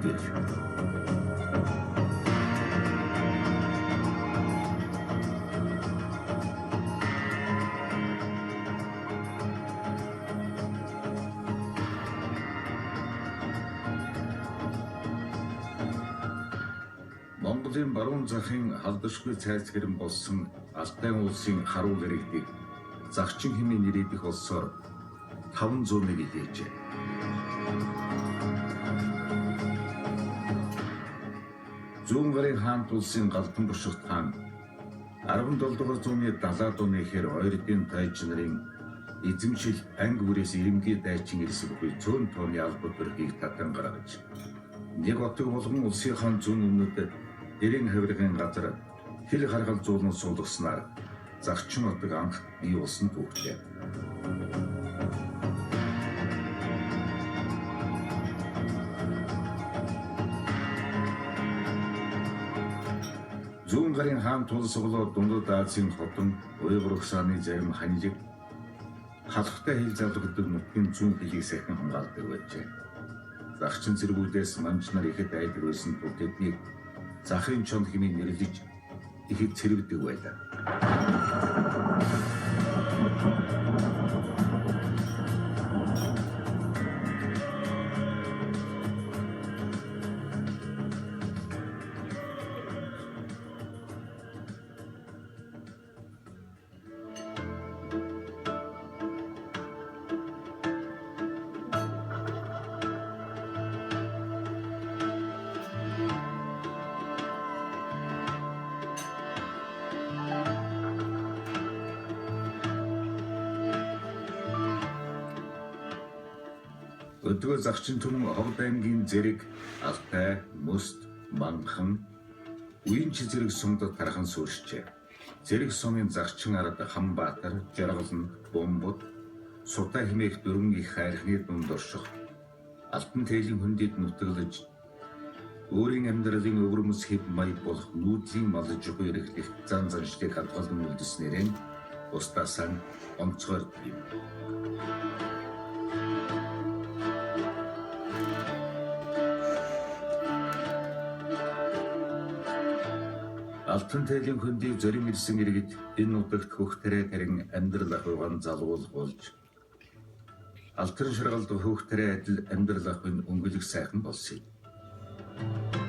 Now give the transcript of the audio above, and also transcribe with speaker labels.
Speaker 1: гэрэл. Монголын баруун захын халдваршгүй цайзгэрэн болсон Алтай улсын харуу иргэдийг Загчин хэмээн нэрийдэх улсоор 501 идээжээ. Зүүн гарын хаант улсын Галдан Бушигт хаан 17 дугаар зууны далаад оны ихэр ойрдын тайч нарын эзэмшил анги бүрээс ирэмгийн дайчин ирсэн буй цөөн тооны албад бүргийг татан гаргаж нэг отог болгон улсынхаа зүүн өмнөд эрен хавиргын газар хил харгал зуулан суулгаснаар Загчин отог анх бий болсон түүхтэй. Зүүн гарын хаан тулсголоо Дундад Азийн хотон Уйгур угсааны зарим ханилэг халахтай хил залгадаг нутгийн зүүн хилийг сайхан хамгаалдаг байжээ. Загчин зэргүүдээс манж нар ихэд айдаг байсан тул тэднийг захын чонд хэмээн нэрлэж ихэд цэрвдэг байлаа. Өдгөө Загчин түмэн Ховд аймгийн Зэрэг, Алтай, Мөст, Манхан, Уянч зэрэг сумдад тархан суурьжээ. Зэрэг сумын Загчин ард Хамбаатар, Жаргалан, Бомбод, Сутай хэмээх дөрвөн их хайрхны дунд орших Алтан тээлийн хүндэд нутаглаж өөрийн амьдралын өвөрмөс хэв маяг болох нүүдлийн малж хуйрхлэх зан заншлыг хадгалан үлдэснээрээ устдасан онцгой юм. Алтан тээлийн хөндийг зорин ирсэн иргэд энэ нутагт хөхтөрөө тарин амьдрал ахуйгаан залгуулж алтан шаргалд хөхтөрөө адил амьдрал ахуйн өнгөлөг сайхан болсон юм.